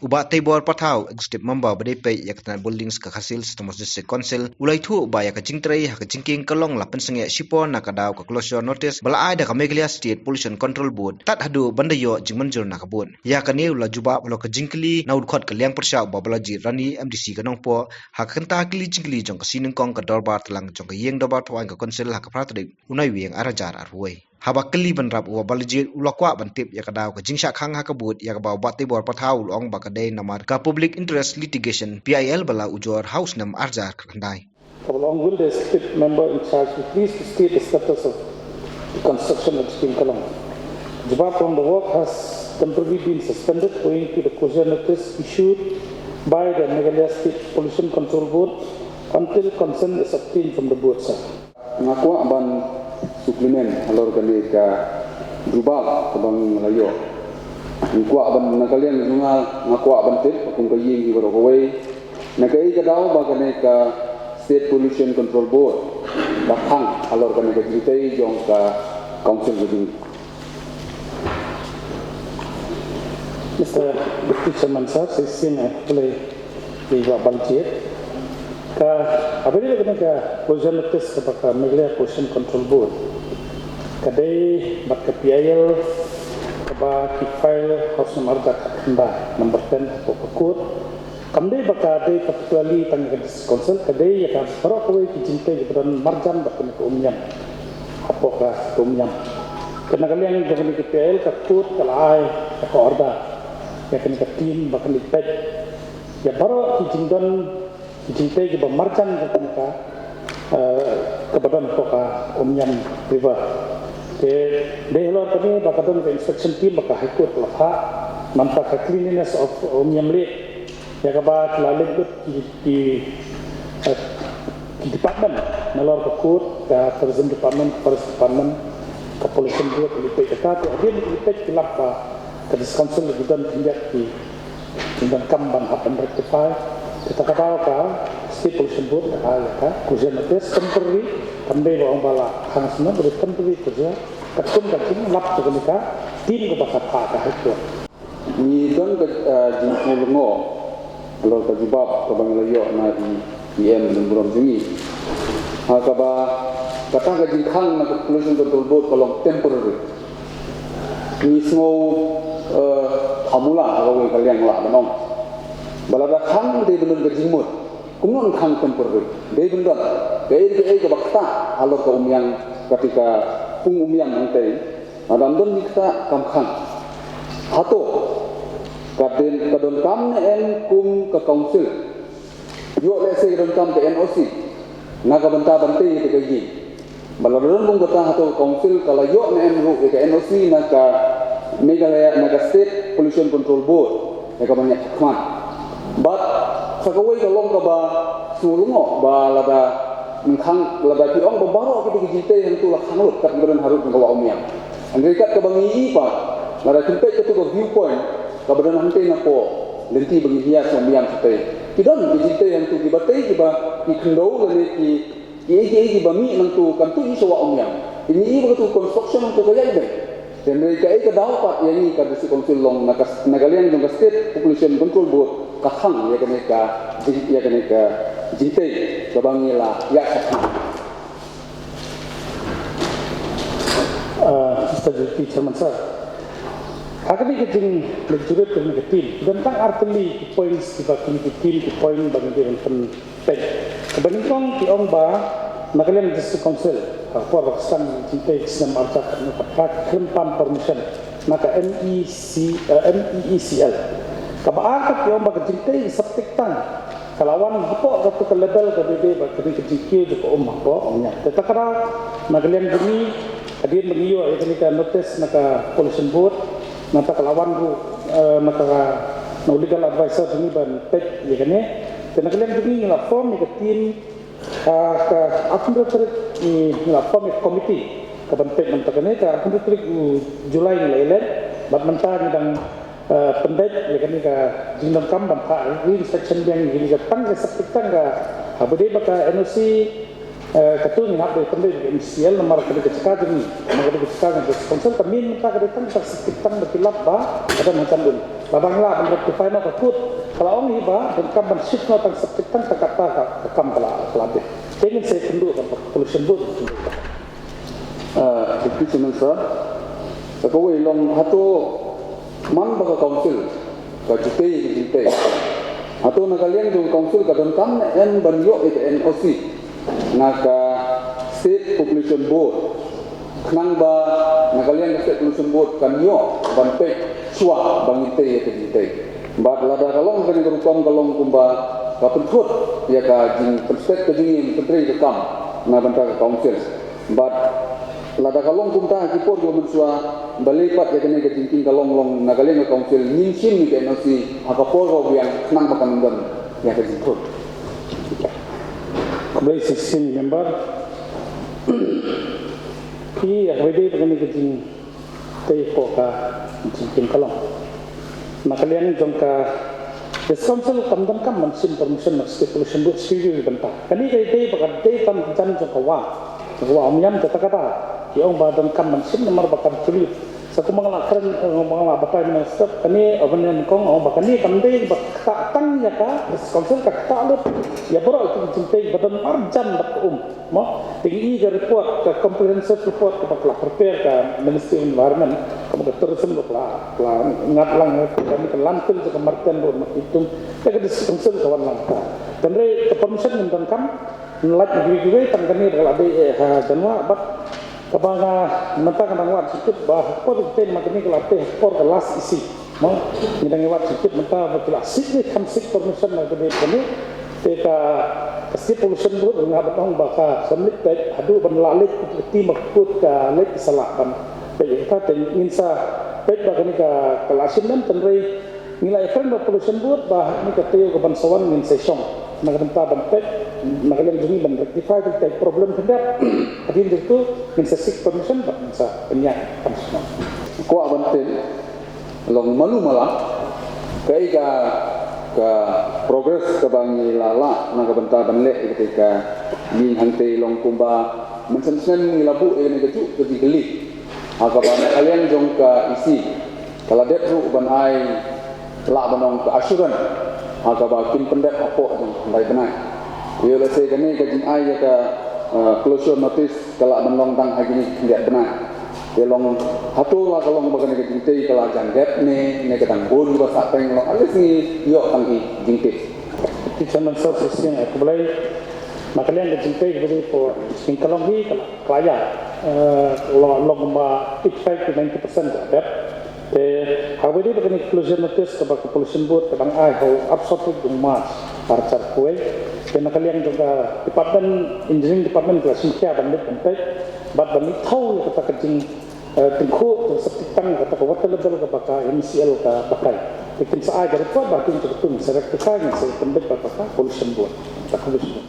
Uba tebor pathau executive member bdp yaktan buildings ka khasil Stomos District Council ulai thu uba ya ka jingtrei ha ka jingking kalong lapen senge sipor na ka daw ka closure notice bala ai da ka Meghalaya State Pollution Control Board tat hadu bandayo jingmanjur na ka bun ya ka ne ula juba balo ka jingkli na udkhot ka liang persha uba bala ji rani MDC ka nongpo ha ka kanta kli jingkli jong ka sining kong ka dorbar tlang jong ka yeng dorbar thwain ka council ha ka pratrik unai wieng arajar arhuai habak keli banrap uwa balajit ulakwa bantip ya kadaw ka jingsha khang ha kabut ya kabaw bati bor pathaw ulong bakade namar ka public interest litigation PIL bala ujor house nam arjar khandai Along will the executive member in charge to please state the status of the construction of Scheme Kalong. Jabab from the work has temporarily been suspended owing to the closure notice issued by the Meghalaya State Pollution Control Board until consent is obtained from the board, sir. Ngaku aban suplemen alor kali ka jubab kabang layo ngaku aban nakalian jungal ngaku aban tip kung kaying di baro kawai nakai ka daw ba kane ka State Pollution Control Board bakhang alor kane ka jitai jong ka council meeting. Mr. Deputy Chairman, sir, saya boleh dijawab balik. Apabila kita closure notice kepada Meghalaya Pollution Control Board, kadai bat ke PIL, kepada file House Nomor number 10 pokok, kami bakal particularly tanggal council, kadai yang baru kawai kijintai kepada marjan bakal ke umyam, apakah ke umyam. Karena kalian jangan ke PIL kakut kalai ke order, yang kini ke tim bakal dipet, yang baru kijintan jintai ke marjan ketika kebadan poka umyam river. Dehilor kami bakadon ke inspection team baka high court lapha nampak ke cleanliness of umyam le. Ya kabat lalu di department nalor ke court ke tourism department, forest department, ke pollution board lipat dekat. Dia lipat kelapa ke council dan tindak di tindak kamban happen rectify. Kita katakan State Pollution Board kata closure notice temporary kami bawa bala hang semua beri temporary kerja ketum kacing lap tu kita tim ke bakat pak itu. Ni don ke jingkul ngo alor ka jubab ka banglayo na PM dan buram jungi. Ha ka ba kata ka jingkhang na Pollution Control Board kalong temporary. Ni semua amula awal kalian lah banong. Balada khang de benar gejimut, kumun khang temporary. De benar, de ke bakta alor ka umyang ketika pung umyang nanti, adam don dikta kam khang. Hato kadon kam ne en kum ka council. Yo le se kadon kam ke NOC. Naga banta bante ke kaji. Balada don kata hato council kala yo ne en ru ke NOC na ka Meghalaya na ka State Pollution Control Board. Ka banyak khman. But sakawai kalong ka ba sulungo ba lada mkhang lada tiong ba baro kita kijite yang tu la khanut kat ngren harut ng kawa umyang andai kat ka bangi pa lada kimpe ka tu viewpoint ka badan hante na po lenti bangi hiya sa umyang sate tidon kijite yang tu kibate kiba ikndo le ki ba mi nang tu kan tu iso wa umyang ini ba tu construction tu kaya ibe dan mereka itu dapat yang ini kada si council long nagalian ng State Pollution Control Board kakhang ya keneka jintai kabangila ya kakhang. Mr. Deputy Chairman, sir. Kami kejeng lejurit dengan tim tentang arteli points kita kini tim poin bagi dia penting. Kebanyakan tiong ba Meghalaya District Council for Pakistan jintai sistem arca nak kempam permission maka MECL. Kabaat yang bagi jintai septik tang kalawan hapok satu ke level ke bebe bagi kejikir ke hapok nya tetakara Meghalaya bumi hadir mengiyo ya kenika notice naka pollution board nata kalawan ru naka no legal advisor ini ban tek ya kene Meghalaya bumi ngala form ke tim ka akun terik ngala form committee ka ban tek nanta kene ka akun terik Julai ngala bat mentang dan pendek ya kan ka jindam kam ban pa inspection yang ini ka tang septik tang ka abade baka NOC Katu ni nak bertemu dengan MCL nomor kedua cekak ni, nomor kedua cekak ni konsel kami minta kedua tak sekitar berkilap bah ada macam tu. Babang lah menurut final kakut kalau orang iba dan kapan shift notang sekitar tak kata kam kelabih. Jadi saya tunduk pollution board. Deputy Minister, sekarang long hatu man baka council, kajutai. Hatu nakalian tu council kadang kam en banyo itu NOC. Naka State Population Board kenang ba nakalian State Population Board kanyo banpek suah bangite ya kejite ba lada kalong kan gerupam kalong kumba kapentut ya ka jing perspek ke jing menteri ke kam na banta ka council ba lada kalong kumta kipor go mensua balipat ya kene ke jing kalong long nakalian ka council nyinsin ni ke NOC akapor go yang kenang bakan ngan ya kejitut Kembali 16 member. Ini agak beda dengan kejing teko ka jing kalong. Nakalian jongka Council kamdan kam mansin permission of state pollution board studio benta. Kani kay bakat day tam jan jongka wa omyam kata ki ong badan kam mansin nomor bakat tulis. Sa kumangalakran mga bakay na stop kani obanan kong ong bakani kamday bakta tang ya ka Council ka talot ya boro itu jintay badan marjan bak mo tingi ga report ka comprehensive report ka bakla prepare ka Ministry of Environment ka tourism bakla ngat lang kami ka landfill sa kamartan do makitung ka Council ka wan lang ka tanre ka permission ng kam lat giveaway tang kani bakla de janwa bat kabanga mata kanang wat sikit bah ko ten makani ka latte for the last isi mo nidang wat sikit mata bakla sikit kamsik permission na de kani teka kasi pollution board nga batong baka samlit pet adu ban lalik ti makut ka lek salapan pe ta ten insa pet ba kani ka kalasin nan tenrei nilai kan pollution board ba ni ka tayo ka bansawan min session nagrenta ban pet nagalang jumi ban rectify the problem hendak adin itu min sesik permission ba sa penyak kamsno ko abanten long malu mala kai ka progress kebangi lala na kabanta banle ketika min hante long kumba mensen labu ini keju jadi geli akaban kalian jong ka isi kala det ru ban ai la banong ka asuran akaba kin pendek apo jong pandai benai yo le se kene ka jing ai ka closure notice kala banong tang agini ndak benai long hatu la kalong bagan ke jingte kala jangget ne ketang bun ba sa peng lo alis ni yo tang i jingte ti chairman sir session kembali makalian ke jingte beri for sing kalong hi kala lo ba 85 to 90% that te habedi bagan closure notice ka pollution board kadang ai ho absolute dumas parchar kuai te nakalian juga department engineering department kelas mukia bandit sampai bat bandit tahu kata kecing tengku sepitang kata ke water level ke baka MCL ke bakai lekin sa ajar itu batin tertun serak tekang saya pendek baka pollution board tak pollution